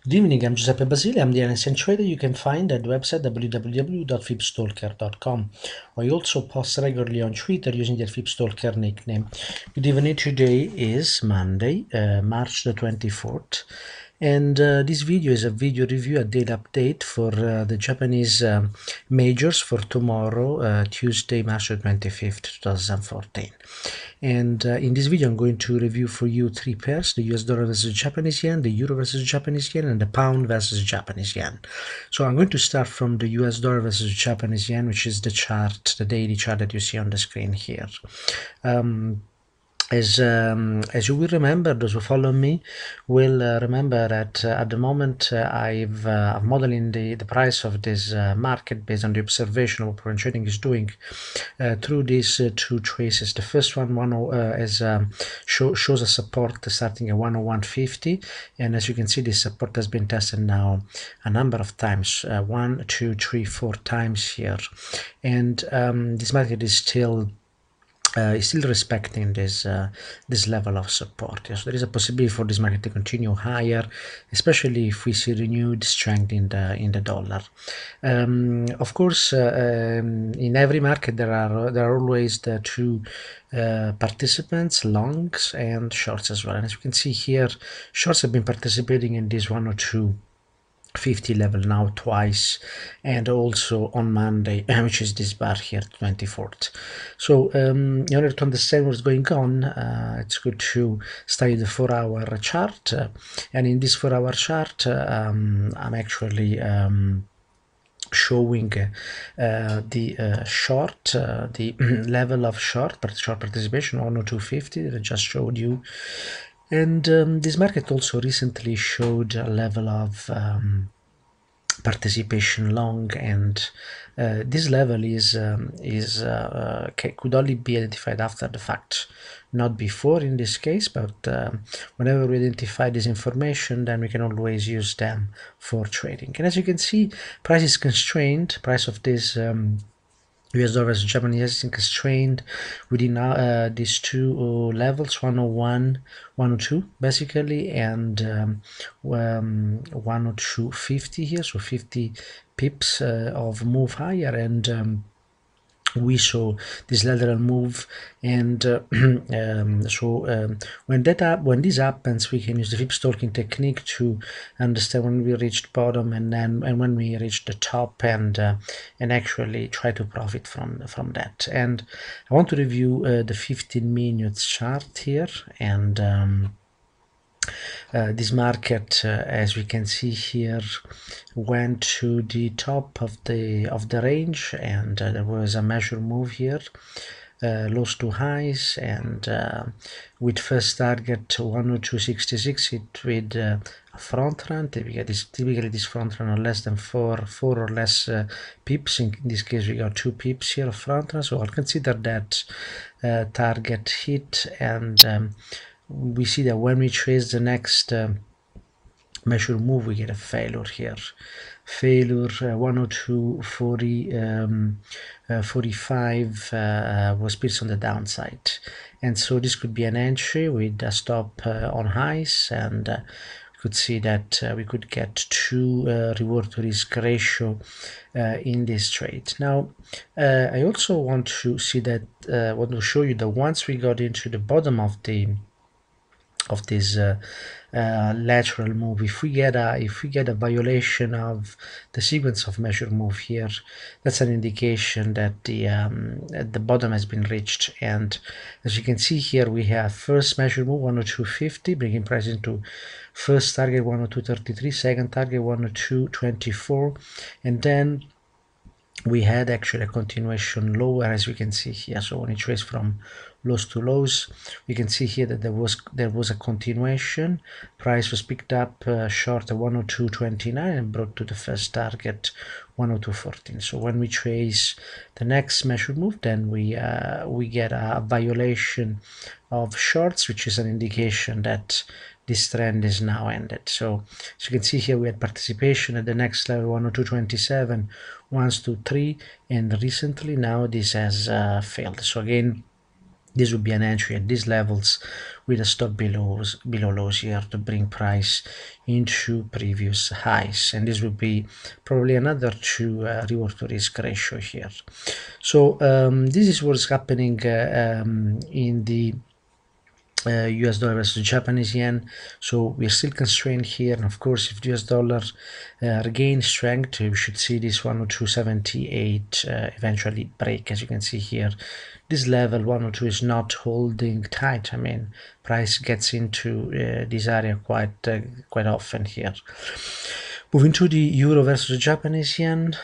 Good evening, I'm Giuseppe Basile. I'm the NSN trader you can find at the website www.fibstalker.com. I also post regularly on Twitter using the Fibstalker nickname. Good evening, today is Monday, March the 24th. And this video is a video review, a daily update for the Japanese majors for tomorrow, Tuesday, March the 25th, 2014. And in this video I'm going to review for you three pairs: the US dollar versus Japanese yen, the euro versus Japanese yen, and the pound versus Japanese yen. So I'm going to start from the US dollar versus Japanese yen, which is the chart, the daily chart that you see on the screen here. As you will remember, those who follow me will remember that at the moment I'm modeling the price of this market based on the observation of what Algorithmic Trading is doing through these two traces. The first one shows a support starting at 101.50, and as you can see, this support has been tested now a number of times, 1, 2, 3, 4 times here, and this market is still respecting this level of support. So there is a possibility for this market to continue higher, especially if we see renewed strength in the dollar. Of course, in every market there are always the two participants, longs and shorts as well. And as you can see here, shorts have been participating in this 102.50 level now twice, and also on Monday, which is this bar here, 24th. So in order to understand what's going on, it's good to study the 4-hour chart, and in this 4-hour chart I'm actually showing the short, the level of short participation, 102.50 that I just showed you. And this market also recently showed a level of participation long, and this level could only be identified after the fact, not before in this case, but whenever we identify this information, then we can always use them for trading. And as you can see, price is constrained. Price of this US dollar versus Japanese yen is constrained within these two levels, 101, 102 basically, and 102.50 here, so 50 pips of move higher, and we saw this lateral move, and when this happens, we can use the flip stalking technique to understand when we reached bottom and when we reach the top, and actually try to profit from that. And I want to review the 15 minutes chart here, and this market, as we can see here, went to the top of the range, and there was a measure move here, lows to highs, and with first target 102.66, hit with a front run. Typically this front run are less than four or less pips. In this case we got 2 pips here of front run, so I'll consider that target hit. And we see that when we trace the next measure move, we get a failure here. Failure 102.45 was pierced on the downside, and so this could be an entry with a stop on highs, and could see that we could get 2 reward to risk ratio in this trade. Now I also want to see that want to show you that once we got into the bottom of this lateral move, if we get a violation of the sequence of measure move here, that's an indication that the bottom has been reached. And as you can see here, we have first measure move 102.50, bringing price into first target 102.33, second target 102.24, and then we had actually a continuation lower, as we can see here. So when you trace from lows to lows, we can see here that there was a continuation. Price was picked up short at 102.29 and brought to the first target 102.14. So when we trace the next measure move, then we get a violation of shorts, which is an indication that this trend is now ended. So as you can see here, we had participation at the next level 102.27, 1 2 3, and recently now this has failed. So again, This would be an entry at these levels with a stop below lows here to bring price into previous highs, and this would be probably another 2 reward to risk ratio here. So this is what's happening in the US dollar versus Japanese yen. So we're still constrained here, and of course if the US dollar regains strength, we should see this 102.78 eventually break. As you can see here, this level 102 is not holding tight. I mean, price gets into this area quite often here. Moving to the euro versus Japanese yen,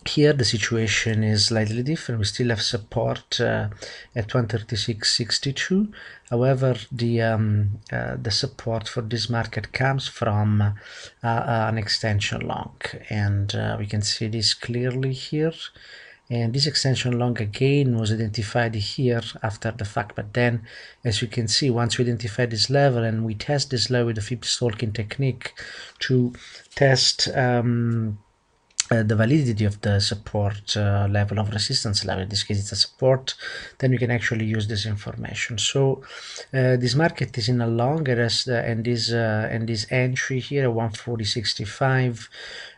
here the situation is slightly different. We still have support at 136.62. However, the support for this market comes from an extension long, and we can see this clearly here. And this extension long again was identified here after the fact, but then as you can see, once we identify this level and we test this level with the fib stalking technique to test the validity of the support level of resistance level, in this case it's a support, then you can actually use this information. So this market is in a long, and this entry here 140.65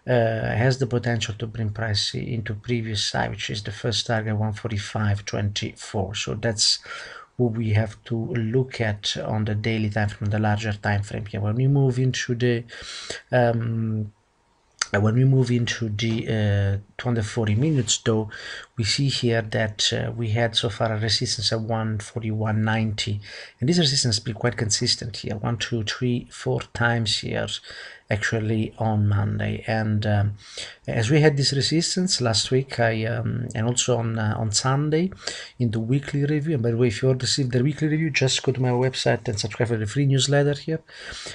has the potential to bring price into previous high, which is the first target 145.24. so that's what we have to look at on the daily time frame, the larger time frame here. When we move into the 240 minutes though, we see here that we had so far a resistance at 141.90, and this resistance has been quite consistent here, 1, 2, 3, 4 times here actually on Monday. And as we had this resistance last week, and also on Sunday in the weekly review, and by the way, if you want to receive the weekly review, just go to my website and subscribe to the free newsletter here.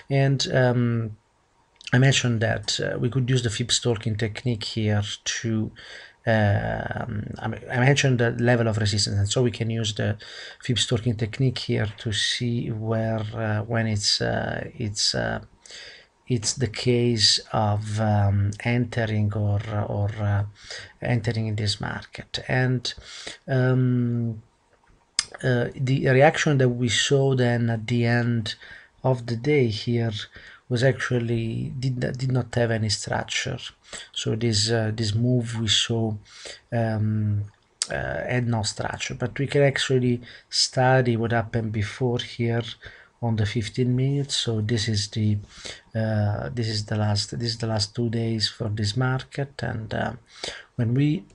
And I mentioned that we could use the fib stalking technique here to I mentioned the level of resistance, and so we can use the fib stalking technique here to see where when it's the case of entering or entering in this market. And the reaction that we saw then at the end of the day here was actually did not have any structure. So this move we saw had no structure, but we can actually study what happened before here on the 15 minutes. So this is the last 2 days for this market, and when we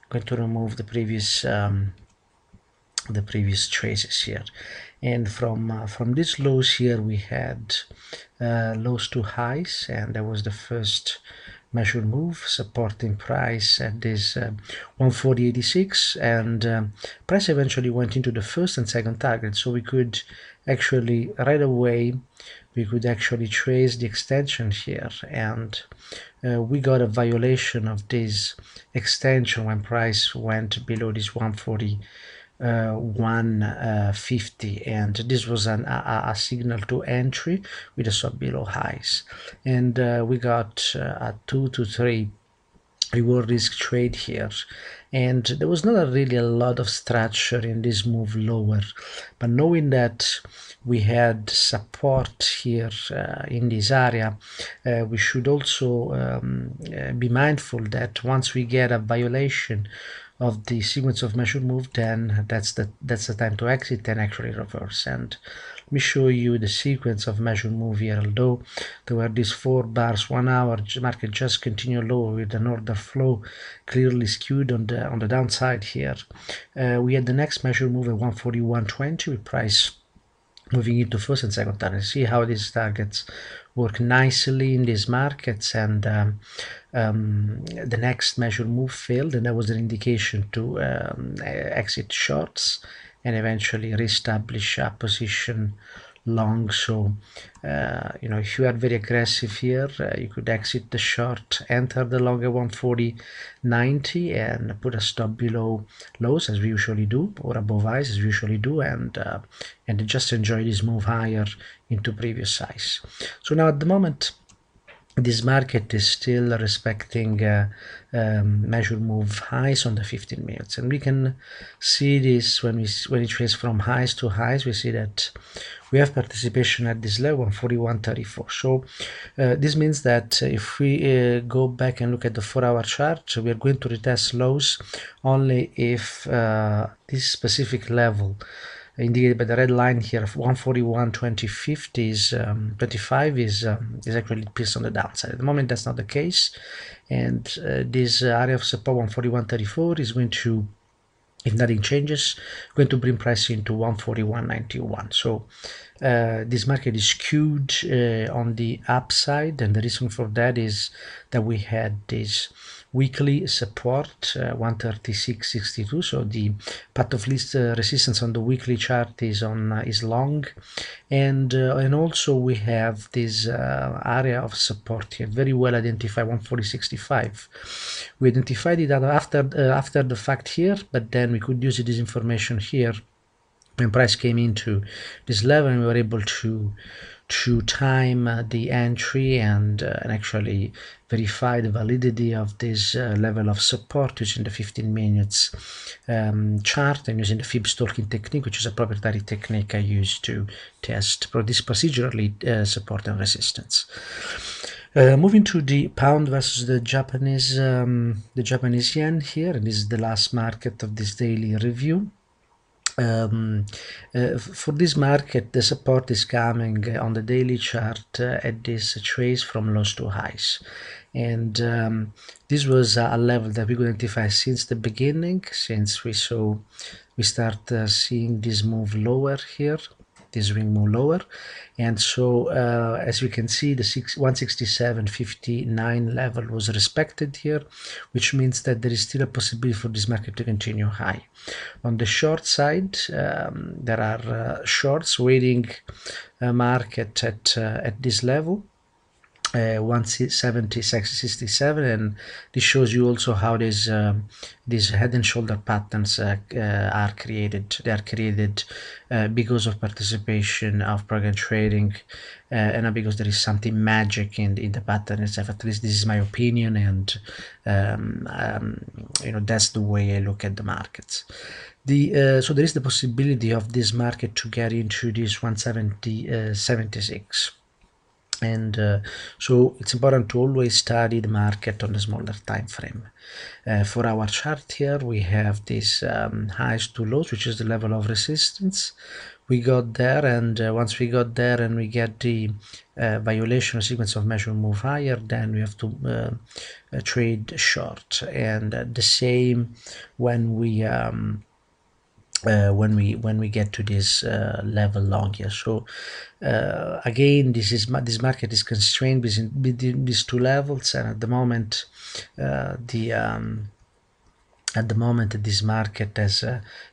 going to remove the previous traces here, and from these lows here we had lows to highs, and that was the first measured move supporting price at this 140.86, and price eventually went into the first and second target. So we could actually right away trace the extension here, and we got a violation of this extension when price went below this 140.150, and this was a signal to entry with a stop below highs, and we got a 2 to 3 reward risk trade here, and there was not really a lot of structure in this move lower, but knowing that we had support here in this area, we should also be mindful that once we get a violation of the sequence of measured move, then that's the time to exit and actually reverse. And let me show you the sequence of measured move here. Although there were these 4 bars, 1 hour market just continued lower with an order flow clearly skewed on the downside here. We had the next measured move at 141.20 with price moving into first and second target. See how these targets work nicely in these markets, and the next measured move failed, and that was an indication to exit shorts and eventually reestablish a position long. So if you are very aggressive here, you could exit the short, enter the long at 140.90 and put a stop below lows as we usually do, or above highs as we usually do, and just enjoy this move higher into previous highs. So now at the moment this market is still respecting measure move highs on the 15 minutes, and we can see this when it trades from highs to highs. We see that we have participation at this level, 41.34. So this means that if we go back and look at the 4-hour chart, we are going to retest lows only if this specific level indicated by the red line here of 141.20 is 25 is actually pierced on the downside. At the moment that's not the case, and this area of support 141.34 is going to, if nothing changes, going to bring price into 141.91. So this market is skewed on the upside, and the reason for that is that we had this weekly support 136.62. So the path of least resistance on the weekly chart is long, and also we have this area of support here, very well identified, 140.65. We identified it after the fact here, but then we could use this information here when price came into this level, and we were able to time the entry and actually verify the validity of this level of support using the 15 minutes chart and using the Fib stalking technique, which is a proprietary technique I use to test this procedurally support and resistance. Moving to the pound versus the Japanese yen here, and this is the last market of this daily review. For this market, the support is coming on the daily chart at this trace from lows to highs, and this was a level that we could identify since the beginning, since we start seeing this move lower here, this ring move lower. And so as you can see, the 167.59 level was respected here, which means that there is still a possibility for this market to continue high. On the short side, there are shorts waiting market at this level, 170.67, and this shows you also how these head and shoulder patterns are created. They are created because of participation of program trading, and not because there is something magic in the pattern itself. At least this is my opinion, and that's the way I look at the markets. So there is the possibility of this market to get into this 170.76. And so it's important to always study the market on the smaller time frame. For our chart here, we have this highs to lows, which is the level of resistance. We got there, and once we got there and we get the violation sequence of measure move higher, then we have to trade short. And the same when we get to this level long here. So again, this market is constrained between these two levels, and at the moment this market has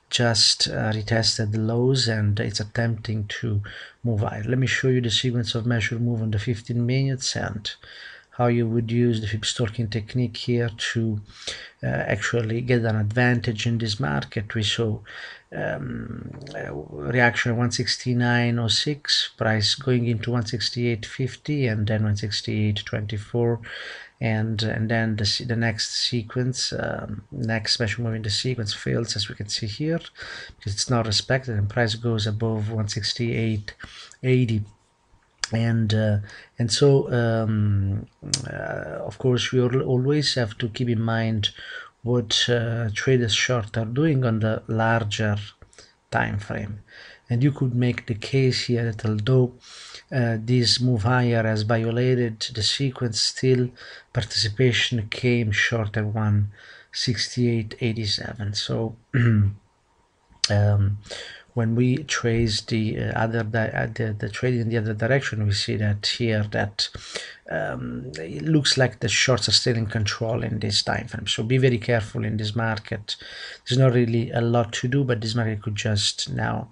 just retested the lows, and it's attempting to move higher. Let me show you the sequence of measure move on the 15 minutes and how you would use the Fib stalking technique here to actually get an advantage in this market. We saw reaction 169.06, price going into 168.50, and then 168.24, and then the next sequence, next measure move in the sequence fails, as we can see here, because it's not respected, and price goes above 168.80. And so of course we always have to keep in mind what traders short are doing on the larger time frame, and you could make the case here that although this move higher has violated the sequence, still participation came short at 168.87. So when we trace the trade in the other direction, we see that here that it looks like the shorts are still in control in this time frame. So be very careful in this market. There's not really a lot to do, but this market could just now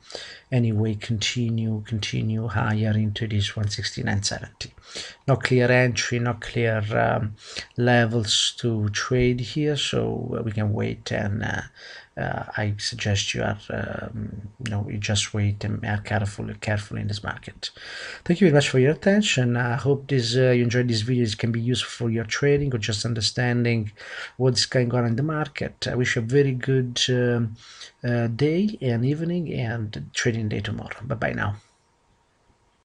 anyway continue higher into this 169.70. No clear entry, no clear levels to trade here, so we can wait, and I suggest you are you just wait and are careful in this market. Thank you very much for your attention. I hope this you enjoyed this video. It can be useful for your trading or just understanding what's going on in the market. I wish you a very good day and evening and trading day tomorrow. Bye bye now.